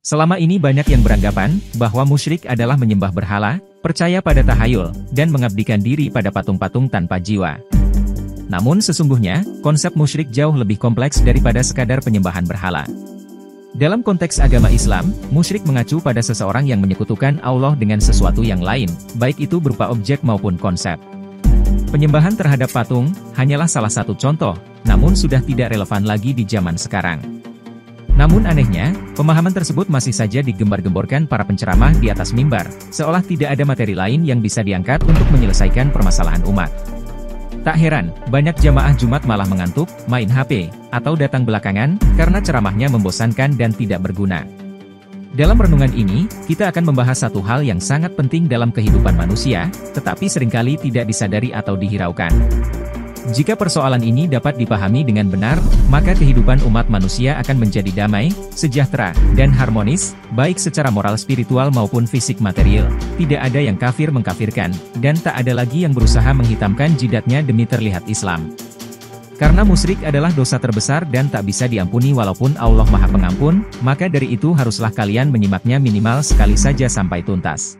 Selama ini banyak yang beranggapan bahwa musyrik adalah menyembah berhala, percaya pada tahayul, dan mengabdikan diri pada patung-patung tanpa jiwa. Namun sesungguhnya, konsep musyrik jauh lebih kompleks daripada sekadar penyembahan berhala. Dalam konteks agama Islam, musyrik mengacu pada seseorang yang menyekutukan Allah dengan sesuatu yang lain, baik itu berupa objek maupun konsep. Penyembahan terhadap patung hanyalah salah satu contoh, namun sudah tidak relevan lagi di zaman sekarang. Namun anehnya, pemahaman tersebut masih saja digembar-gemborkan para penceramah di atas mimbar, seolah tidak ada materi lain yang bisa diangkat untuk menyelesaikan permasalahan umat. Tak heran, banyak jamaah Jumat malah mengantuk, main HP, atau datang belakangan, karena ceramahnya membosankan dan tidak berguna. Dalam renungan ini, kita akan membahas satu hal yang sangat penting dalam kehidupan manusia, tetapi seringkali tidak disadari atau dihiraukan. Jika persoalan ini dapat dipahami dengan benar, maka kehidupan umat manusia akan menjadi damai, sejahtera, dan harmonis, baik secara moral spiritual maupun fisik material. Tidak ada yang kafir mengkafirkan, dan tak ada lagi yang berusaha menghitamkan jidatnya demi terlihat Islam. Karena musyrik adalah dosa terbesar dan tak bisa diampuni walaupun Allah Maha Pengampun, maka dari itu haruslah kalian menyimaknya minimal sekali saja sampai tuntas.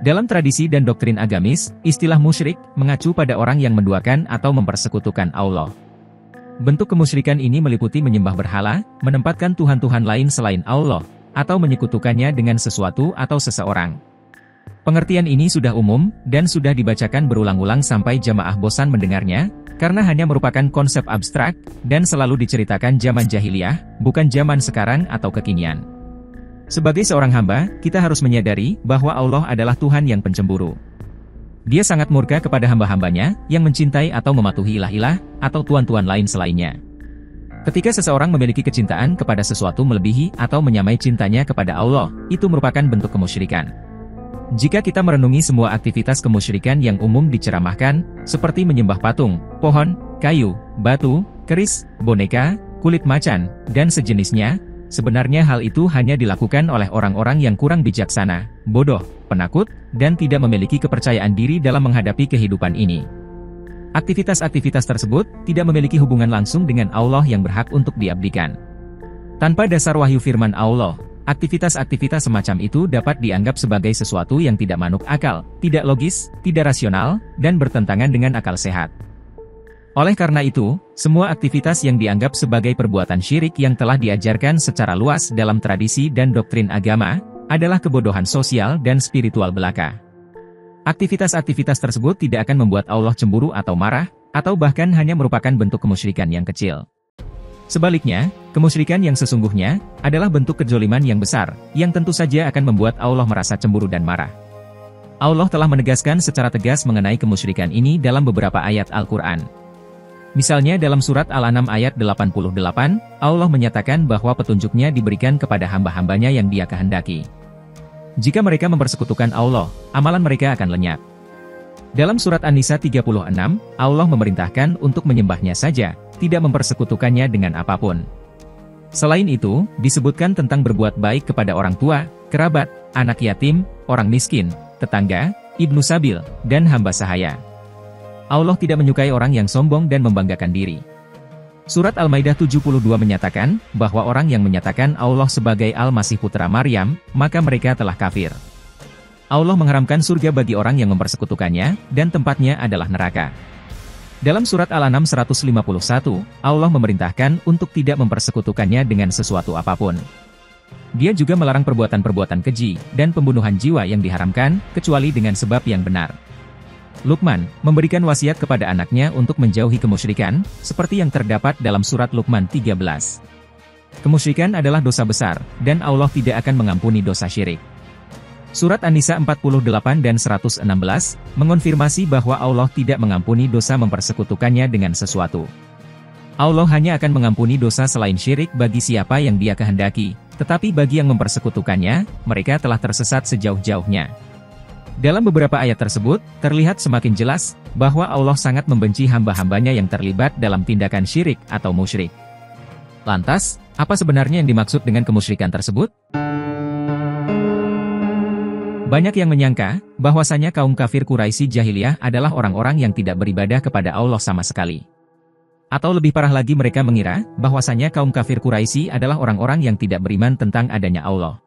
Dalam tradisi dan doktrin agamis, istilah musyrik mengacu pada orang yang menduakan atau mempersekutukan Allah. Bentuk kemusyrikan ini meliputi menyembah berhala, menempatkan tuhan-tuhan lain selain Allah, atau menyekutukannya dengan sesuatu atau seseorang. Pengertian ini sudah umum, dan sudah dibacakan berulang-ulang sampai jamaah bosan mendengarnya, karena hanya merupakan konsep abstrak, dan selalu diceritakan zaman jahiliyah, bukan zaman sekarang atau kekinian. Sebagai seorang hamba, kita harus menyadari bahwa Allah adalah Tuhan yang pencemburu. Dia sangat murka kepada hamba-hambanya, yang mencintai atau mematuhi ilah-ilah, atau tuan-tuan lain selainnya. Ketika seseorang memiliki kecintaan kepada sesuatu melebihi atau menyamai cintanya kepada Allah, itu merupakan bentuk kemusyrikan. Jika kita merenungi semua aktivitas kemusyrikan yang umum diceramahkan, seperti menyembah patung, pohon, kayu, batu, keris, boneka, kulit macan, dan sejenisnya, sebenarnya hal itu hanya dilakukan oleh orang-orang yang kurang bijaksana, bodoh, penakut, dan tidak memiliki kepercayaan diri dalam menghadapi kehidupan ini. Aktivitas-aktivitas tersebut tidak memiliki hubungan langsung dengan Allah yang berhak untuk diabdikan. Tanpa dasar wahyu firman Allah, aktivitas-aktivitas semacam itu dapat dianggap sebagai sesuatu yang tidak manuk akal, tidak logis, tidak rasional, dan bertentangan dengan akal sehat. Oleh karena itu, semua aktivitas yang dianggap sebagai perbuatan syirik yang telah diajarkan secara luas dalam tradisi dan doktrin agama, adalah kebodohan sosial dan spiritual belaka. Aktivitas-aktivitas tersebut tidak akan membuat Allah cemburu atau marah, atau bahkan hanya merupakan bentuk kemusyrikan yang kecil. Sebaliknya, kemusyrikan yang sesungguhnya, adalah bentuk kedzoliman yang besar, yang tentu saja akan membuat Allah merasa cemburu dan marah. Allah telah menegaskan secara tegas mengenai kemusyrikan ini dalam beberapa ayat Al-Quran. Misalnya dalam surat Al-An'am ayat 88, Allah menyatakan bahwa petunjuknya diberikan kepada hamba-hambanya yang Dia kehendaki. Jika mereka mempersekutukan Allah, amalan mereka akan lenyap. Dalam surat An-Nisa 36, Allah memerintahkan untuk menyembahnya saja, tidak mempersekutukannya dengan apapun. Selain itu, disebutkan tentang berbuat baik kepada orang tua, kerabat, anak yatim, orang miskin, tetangga, ibnu sabil, dan hamba sahaya. Allah tidak menyukai orang yang sombong dan membanggakan diri. Surat Al-Maidah 72 menyatakan, bahwa orang yang menyatakan Allah sebagai Al-Masih Putra Maryam, maka mereka telah kafir. Allah mengharamkan surga bagi orang yang mempersekutukannya, dan tempatnya adalah neraka. Dalam surat Al-An'am 151, Allah memerintahkan untuk tidak mempersekutukannya dengan sesuatu apapun. Dia juga melarang perbuatan-perbuatan keji, dan pembunuhan jiwa yang diharamkan, kecuali dengan sebab yang benar. Luqman memberikan wasiat kepada anaknya untuk menjauhi kemusyrikan, seperti yang terdapat dalam surat Luqman 13. Kemusyrikan adalah dosa besar, dan Allah tidak akan mengampuni dosa syirik. Surat An-Nisa 48 dan 116, mengonfirmasi bahwa Allah tidak mengampuni dosa mempersekutukannya dengan sesuatu. Allah hanya akan mengampuni dosa selain syirik bagi siapa yang Dia kehendaki, tetapi bagi yang mempersekutukannya, mereka telah tersesat sejauh-jauhnya. Dalam beberapa ayat tersebut, terlihat semakin jelas, bahwa Allah sangat membenci hamba-hambanya yang terlibat dalam tindakan syirik atau musyrik. Lantas, apa sebenarnya yang dimaksud dengan kemusyrikan tersebut? Banyak yang menyangka, bahwasanya kaum kafir Quraisy jahiliyah adalah orang-orang yang tidak beribadah kepada Allah sama sekali. Atau lebih parah lagi mereka mengira bahwasanya kaum kafir Quraisy adalah orang-orang yang tidak beriman tentang adanya Allah.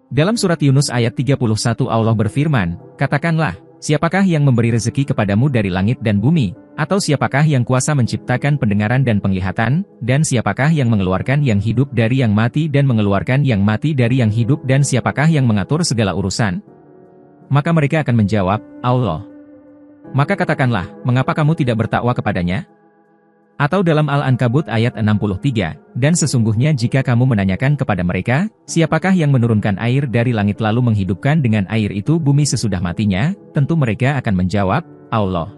Dalam surat Yunus ayat 31 Allah berfirman, "Katakanlah, siapakah yang memberi rezeki kepadamu dari langit dan bumi? Atau siapakah yang kuasa menciptakan pendengaran dan penglihatan? Dan siapakah yang mengeluarkan yang hidup dari yang mati dan mengeluarkan yang mati dari yang hidup? Dan siapakah yang mengatur segala urusan?" Maka mereka akan menjawab, "Allah." Maka katakanlah, mengapa kamu tidak bertakwa kepadanya? Atau dalam Al-Ankabut ayat 63, "Dan sesungguhnya jika kamu menanyakan kepada mereka, siapakah yang menurunkan air dari langit lalu menghidupkan dengan air itu bumi sesudah matinya, tentu mereka akan menjawab, Allah."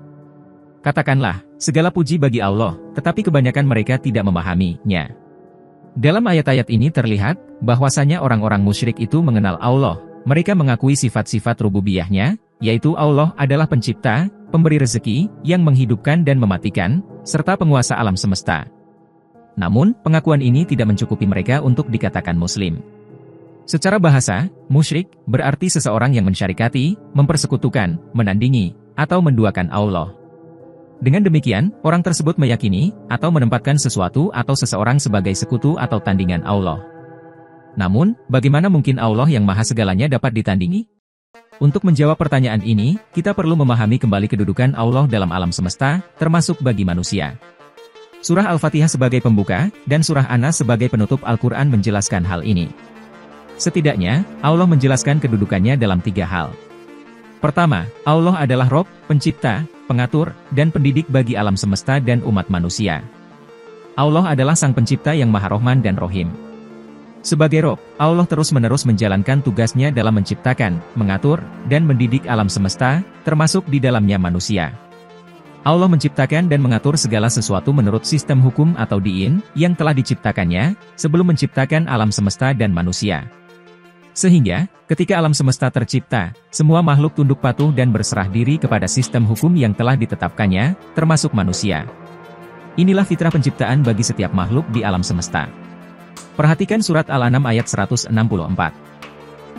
Katakanlah, segala puji bagi Allah, tetapi kebanyakan mereka tidak memahaminya. Dalam ayat-ayat ini terlihat, bahwasanya orang-orang musyrik itu mengenal Allah, mereka mengakui sifat-sifat rububiyahnya, yaitu Allah adalah pencipta, pemberi rezeki, yang menghidupkan dan mematikan, serta penguasa alam semesta. Namun, pengakuan ini tidak mencukupi mereka untuk dikatakan muslim. Secara bahasa, musyrik berarti seseorang yang mensyarikati, mempersekutukan, menandingi, atau menduakan Allah. Dengan demikian, orang tersebut meyakini, atau menempatkan sesuatu atau seseorang sebagai sekutu atau tandingan Allah. Namun, bagaimana mungkin Allah yang maha segalanya dapat ditandingi? Untuk menjawab pertanyaan ini, kita perlu memahami kembali kedudukan Allah dalam alam semesta, termasuk bagi manusia. Surah Al-Fatihah sebagai pembuka, dan Surah An-Nas sebagai penutup Al-Quran menjelaskan hal ini. Setidaknya, Allah menjelaskan kedudukannya dalam 3 hal. Pertama, Allah adalah Rob, pencipta, pengatur, dan pendidik bagi alam semesta dan umat manusia. Allah adalah Sang Pencipta yang Maha Rohman dan Rohim. Sebagai Rob, Allah terus-menerus menjalankan tugasnya dalam menciptakan, mengatur, dan mendidik alam semesta, termasuk di dalamnya manusia. Allah menciptakan dan mengatur segala sesuatu menurut sistem hukum atau diin, yang telah diciptakannya, sebelum menciptakan alam semesta dan manusia. Sehingga, ketika alam semesta tercipta, semua makhluk tunduk patuh dan berserah diri kepada sistem hukum yang telah ditetapkannya, termasuk manusia. Inilah fitrah penciptaan bagi setiap makhluk di alam semesta. Perhatikan surat Al-An'am ayat 164.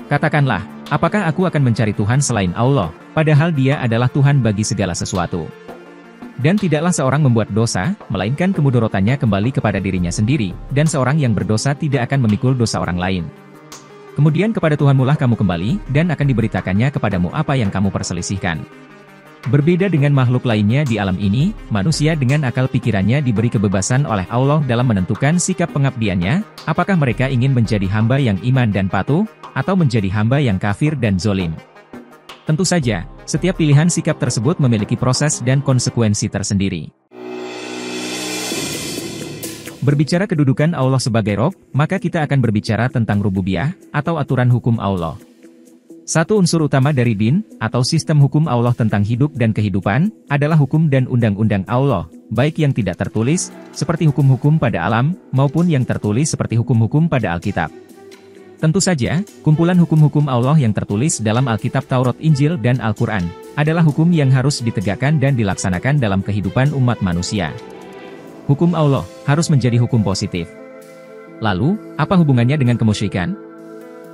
Katakanlah, apakah aku akan mencari Tuhan selain Allah, padahal Dia adalah Tuhan bagi segala sesuatu. Dan tidaklah seorang membuat dosa, melainkan kemudorotannya kembali kepada dirinya sendiri, dan seorang yang berdosa tidak akan memikul dosa orang lain. Kemudian kepada Tuhanmulah kamu kembali, dan akan diberitakannya kepadamu apa yang kamu perselisihkan. Berbeda dengan makhluk lainnya di alam ini, manusia dengan akal pikirannya diberi kebebasan oleh Allah dalam menentukan sikap pengabdiannya, apakah mereka ingin menjadi hamba yang iman dan patuh, atau menjadi hamba yang kafir dan zolim. Tentu saja, setiap pilihan sikap tersebut memiliki proses dan konsekuensi tersendiri. Berbicara kedudukan Allah sebagai Rob, maka kita akan berbicara tentang rububiyah, atau aturan hukum Allah. Satu unsur utama dari din, atau sistem hukum Allah tentang hidup dan kehidupan, adalah hukum dan undang-undang Allah, baik yang tidak tertulis, seperti hukum-hukum pada alam, maupun yang tertulis seperti hukum-hukum pada Alkitab. Tentu saja, kumpulan hukum-hukum Allah yang tertulis dalam Alkitab Taurat, Injil, dan Al-Quran, adalah hukum yang harus ditegakkan dan dilaksanakan dalam kehidupan umat manusia. Hukum Allah harus menjadi hukum positif. Lalu, apa hubungannya dengan kemusyrikan?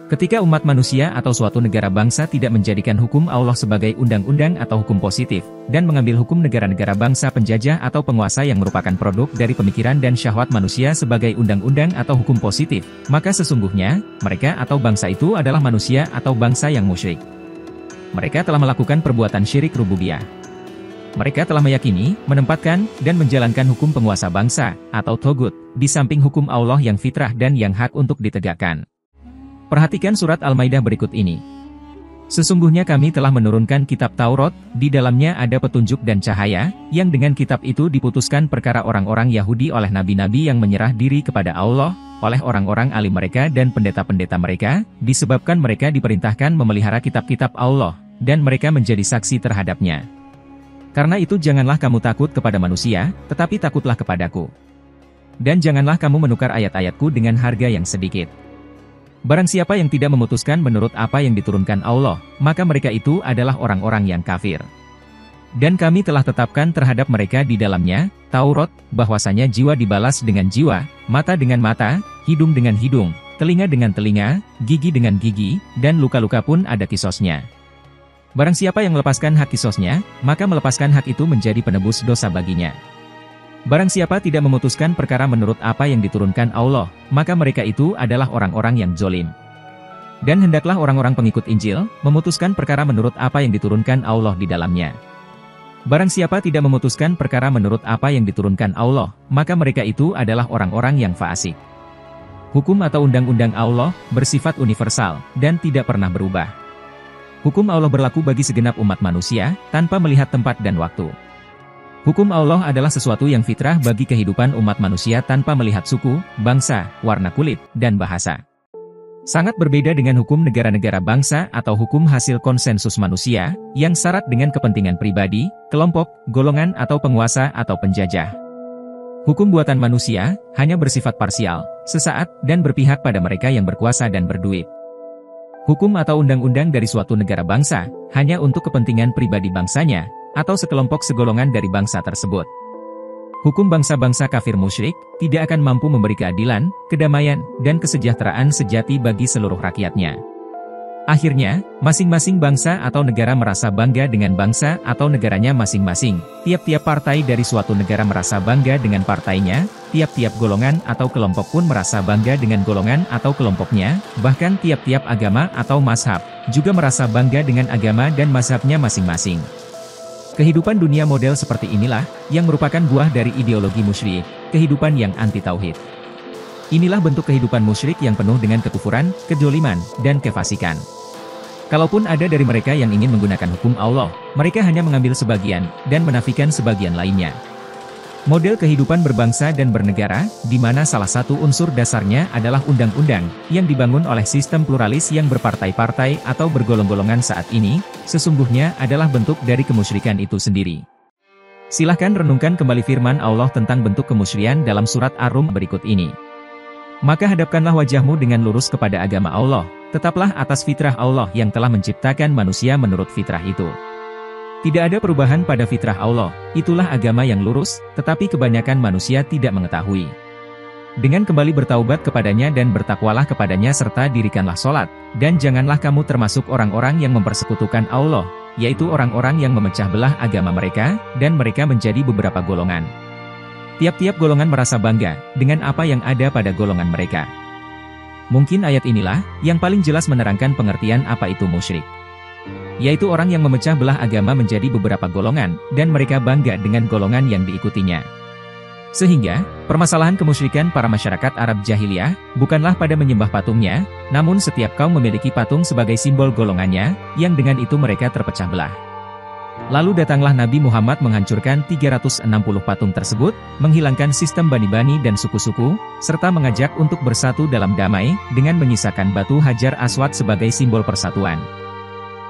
Ketika umat manusia atau suatu negara bangsa tidak menjadikan hukum Allah sebagai undang-undang atau hukum positif, dan mengambil hukum negara-negara bangsa penjajah atau penguasa yang merupakan produk dari pemikiran dan syahwat manusia sebagai undang-undang atau hukum positif, maka sesungguhnya, mereka atau bangsa itu adalah manusia atau bangsa yang musyrik. Mereka telah melakukan perbuatan syirik rububiyah. Mereka telah meyakini, menempatkan, dan menjalankan hukum penguasa bangsa, atau togut, di samping hukum Allah yang fitrah dan yang hak untuk ditegakkan. Perhatikan surat Al-Maidah berikut ini. Sesungguhnya kami telah menurunkan kitab Taurat, di dalamnya ada petunjuk dan cahaya, yang dengan kitab itu diputuskan perkara orang-orang Yahudi oleh nabi-nabi yang menyerah diri kepada Allah, oleh orang-orang alim mereka dan pendeta-pendeta mereka, disebabkan mereka diperintahkan memelihara kitab-kitab Allah, dan mereka menjadi saksi terhadapnya. Karena itu janganlah kamu takut kepada manusia, tetapi takutlah kepadaku. Dan janganlah kamu menukar ayat-ayatku dengan harga yang sedikit. Barang siapa yang tidak memutuskan menurut apa yang diturunkan Allah, maka mereka itu adalah orang-orang yang kafir. Dan kami telah tetapkan terhadap mereka di dalamnya, Taurat, bahwasanya jiwa dibalas dengan jiwa, mata dengan mata, hidung dengan hidung, telinga dengan telinga, gigi dengan gigi, dan luka-luka pun ada kisosnya. Barang siapa yang melepaskan hak kisosnya, maka melepaskan hak itu menjadi penebus dosa baginya. Barang siapa tidak memutuskan perkara menurut apa yang diturunkan Allah, maka mereka itu adalah orang-orang yang zolim. Dan hendaklah orang-orang pengikut Injil, memutuskan perkara menurut apa yang diturunkan Allah di dalamnya. Barang siapa tidak memutuskan perkara menurut apa yang diturunkan Allah, maka mereka itu adalah orang-orang yang fasik. Hukum atau undang-undang Allah bersifat universal dan tidak pernah berubah. Hukum Allah berlaku bagi segenap umat manusia, tanpa melihat tempat dan waktu. Hukum Allah adalah sesuatu yang fitrah bagi kehidupan umat manusia tanpa melihat suku, bangsa, warna kulit, dan bahasa. Sangat berbeda dengan hukum negara-negara bangsa atau hukum hasil konsensus manusia, yang syarat dengan kepentingan pribadi, kelompok, golongan atau penguasa atau penjajah. Hukum buatan manusia hanya bersifat parsial, sesaat, dan berpihak pada mereka yang berkuasa dan berduit. Hukum atau undang-undang dari suatu negara bangsa hanya untuk kepentingan pribadi bangsanya, atau sekelompok segolongan dari bangsa tersebut. Hukum bangsa-bangsa kafir musyrik tidak akan mampu memberi keadilan, kedamaian, dan kesejahteraan sejati bagi seluruh rakyatnya. Akhirnya, masing-masing bangsa atau negara merasa bangga dengan bangsa atau negaranya masing-masing. Tiap-tiap partai dari suatu negara merasa bangga dengan partainya, tiap-tiap golongan atau kelompok pun merasa bangga dengan golongan atau kelompoknya, bahkan tiap-tiap agama atau mazhab juga merasa bangga dengan agama dan mazhabnya masing-masing. Kehidupan dunia model seperti inilah, yang merupakan buah dari ideologi musyrik, kehidupan yang anti-tauhid. Inilah bentuk kehidupan musyrik yang penuh dengan kekufuran, kedzaliman, dan kefasikan. Kalaupun ada dari mereka yang ingin menggunakan hukum Allah, mereka hanya mengambil sebagian, dan menafikan sebagian lainnya. Model kehidupan berbangsa dan bernegara, di mana salah satu unsur dasarnya adalah undang-undang, yang dibangun oleh sistem pluralis yang berpartai-partai atau bergolong-golongan saat ini, sesungguhnya adalah bentuk dari kemusyrikan itu sendiri. Silahkan renungkan kembali firman Allah tentang bentuk kemusyrikan dalam surat Ar-Rum berikut ini. Maka hadapkanlah wajahmu dengan lurus kepada agama Allah, tetaplah atas fitrah Allah yang telah menciptakan manusia menurut fitrah itu. Tidak ada perubahan pada fitrah Allah, itulah agama yang lurus, tetapi kebanyakan manusia tidak mengetahui. Dengan kembali bertaubat kepadanya dan bertakwalah kepadanya serta dirikanlah sholat, dan janganlah kamu termasuk orang-orang yang mempersekutukan Allah, yaitu orang-orang yang memecah belah agama mereka, dan mereka menjadi beberapa golongan. Tiap-tiap golongan merasa bangga dengan apa yang ada pada golongan mereka. Mungkin ayat inilah yang paling jelas menerangkan pengertian apa itu musyrik. Yaitu orang yang memecah belah agama menjadi beberapa golongan, dan mereka bangga dengan golongan yang diikutinya. Sehingga, permasalahan kemusyrikan para masyarakat Arab jahiliyah, bukanlah pada menyembah patungnya, namun setiap kaum memiliki patung sebagai simbol golongannya, yang dengan itu mereka terpecah belah. Lalu datanglah Nabi Muhammad menghancurkan 360 patung tersebut, menghilangkan sistem bani-bani dan suku-suku, serta mengajak untuk bersatu dalam damai, dengan menyisakan batu Hajar Aswad sebagai simbol persatuan.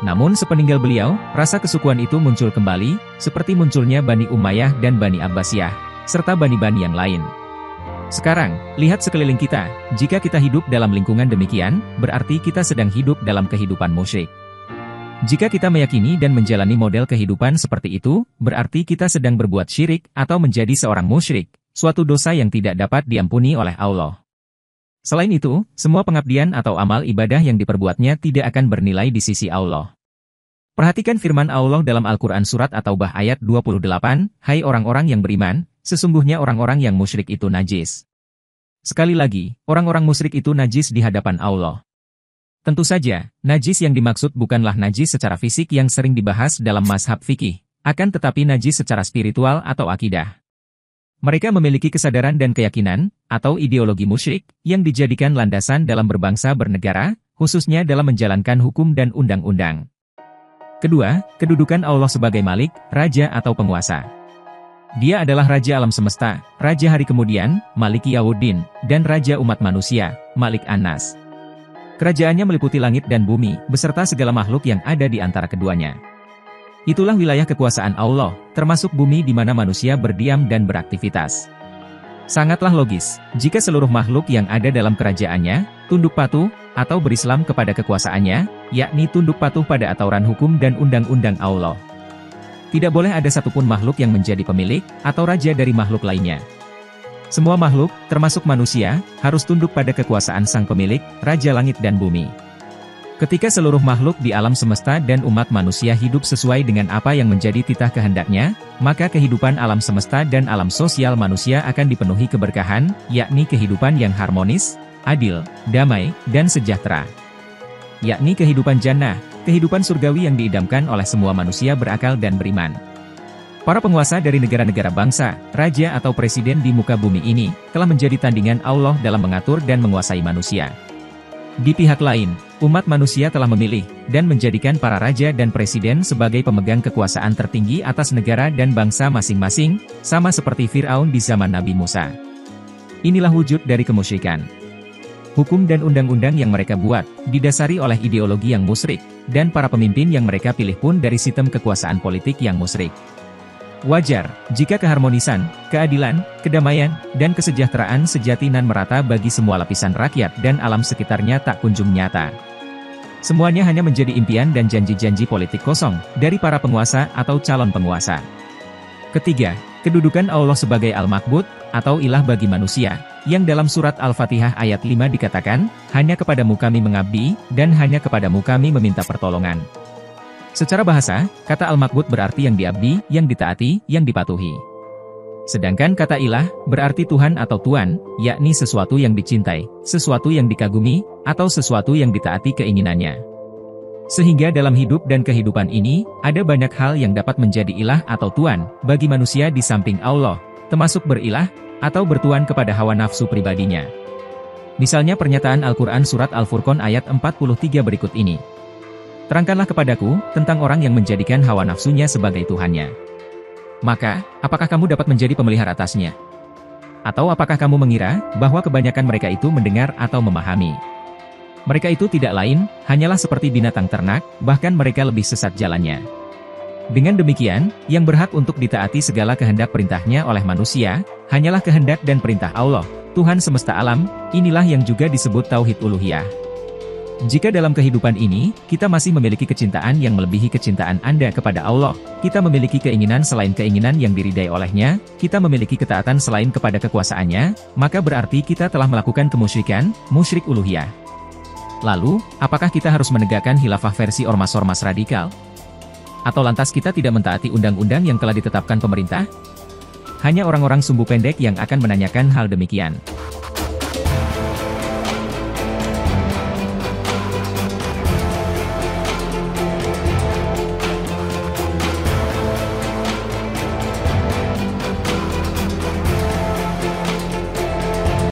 Namun sepeninggal beliau, rasa kesukuan itu muncul kembali, seperti munculnya Bani Umayyah dan Bani Abbasiyah, serta bani-bani yang lain. Sekarang, lihat sekeliling kita, jika kita hidup dalam lingkungan demikian, berarti kita sedang hidup dalam kehidupan musyrik. Jika kita meyakini dan menjalani model kehidupan seperti itu, berarti kita sedang berbuat syirik atau menjadi seorang musyrik, suatu dosa yang tidak dapat diampuni oleh Allah. Selain itu, semua pengabdian atau amal ibadah yang diperbuatnya tidak akan bernilai di sisi Allah. Perhatikan firman Allah dalam Al-Quran Surat At-Taubah ayat 28, Hai orang-orang yang beriman, sesungguhnya orang-orang yang musyrik itu najis. Sekali lagi, orang-orang musyrik itu najis di hadapan Allah. Tentu saja, najis yang dimaksud bukanlah najis secara fisik yang sering dibahas dalam mazhab fikih, akan tetapi najis secara spiritual atau akidah. Mereka memiliki kesadaran dan keyakinan, atau ideologi musyrik, yang dijadikan landasan dalam berbangsa bernegara, khususnya dalam menjalankan hukum dan undang-undang. Kedua, kedudukan Allah sebagai Malik, Raja atau penguasa. Dia adalah Raja alam semesta, Raja hari kemudian, Maliki Yawuddin, dan Raja umat manusia, Malik An-Nas. Kerajaannya meliputi langit dan bumi, beserta segala makhluk yang ada di antara keduanya. Itulah wilayah kekuasaan Allah, termasuk bumi di mana manusia berdiam dan beraktivitas. Sangatlah logis, jika seluruh makhluk yang ada dalam kerajaannya, tunduk patuh, atau berislam kepada kekuasaannya, yakni tunduk patuh pada aturan hukum dan undang-undang Allah. Tidak boleh ada satupun makhluk yang menjadi pemilik, atau raja dari makhluk lainnya. Semua makhluk, termasuk manusia, harus tunduk pada kekuasaan sang pemilik, Raja Langit dan Bumi. Ketika seluruh makhluk di alam semesta dan umat manusia hidup sesuai dengan apa yang menjadi titah kehendaknya, maka kehidupan alam semesta dan alam sosial manusia akan dipenuhi keberkahan, yakni kehidupan yang harmonis, adil, damai, dan sejahtera. Yakni kehidupan jannah, kehidupan surgawi yang diidamkan oleh semua manusia berakal dan beriman. Para penguasa dari negara-negara bangsa, raja atau presiden di muka bumi ini, telah menjadi tandingan Allah dalam mengatur dan menguasai manusia. Di pihak lain, umat manusia telah memilih, dan menjadikan para raja dan presiden sebagai pemegang kekuasaan tertinggi atas negara dan bangsa masing-masing, sama seperti Fir'aun di zaman Nabi Musa. Inilah wujud dari kemusyrikan. Hukum dan undang-undang yang mereka buat, didasari oleh ideologi yang musyrik, dan para pemimpin yang mereka pilih pun dari sistem kekuasaan politik yang musyrik. Wajar, jika keharmonisan, keadilan, kedamaian, dan kesejahteraan sejati nan merata bagi semua lapisan rakyat dan alam sekitarnya tak kunjung nyata. Semuanya hanya menjadi impian dan janji-janji politik kosong, dari para penguasa atau calon penguasa. Ketiga, kedudukan Allah sebagai Al-Ma'bud, atau ilah bagi manusia, yang dalam surat Al-Fatihah ayat 5 dikatakan, hanya kepadamu kami mengabdi, dan hanya kepadamu kami meminta pertolongan. Secara bahasa, kata Al-Ma'bud berarti yang diabdi, yang ditaati, yang dipatuhi. Sedangkan kata ilah, berarti Tuhan atau Tuan, yakni sesuatu yang dicintai, sesuatu yang dikagumi, atau sesuatu yang ditaati keinginannya. Sehingga dalam hidup dan kehidupan ini, ada banyak hal yang dapat menjadi ilah atau Tuan, bagi manusia di samping Allah, termasuk berilah, atau bertuan kepada hawa nafsu pribadinya. Misalnya pernyataan Al-Quran Surat Al-Furqan ayat 43 berikut ini. Terangkanlah kepadaku, tentang orang yang menjadikan hawa nafsunya sebagai Tuhannya. Maka, apakah kamu dapat menjadi pemelihara atasnya? Atau apakah kamu mengira, bahwa kebanyakan mereka itu mendengar atau memahami? Mereka itu tidak lain, hanyalah seperti binatang ternak, bahkan mereka lebih sesat jalannya. Dengan demikian, yang berhak untuk ditaati segala kehendak perintahnya oleh manusia, hanyalah kehendak dan perintah Allah, Tuhan semesta alam, inilah yang juga disebut Tauhid Uluhiyah. Jika dalam kehidupan ini, kita masih memiliki kecintaan yang melebihi kecintaan Anda kepada Allah, kita memiliki keinginan selain keinginan yang diridai olehnya, kita memiliki ketaatan selain kepada kekuasaannya, maka berarti kita telah melakukan kemusyrikan, musyrik uluhiyah. Lalu, apakah kita harus menegakkan khilafah versi ormas-ormas radikal? Atau lantas kita tidak mentaati undang-undang yang telah ditetapkan pemerintah? Hanya orang-orang sumbu pendek yang akan menanyakan hal demikian.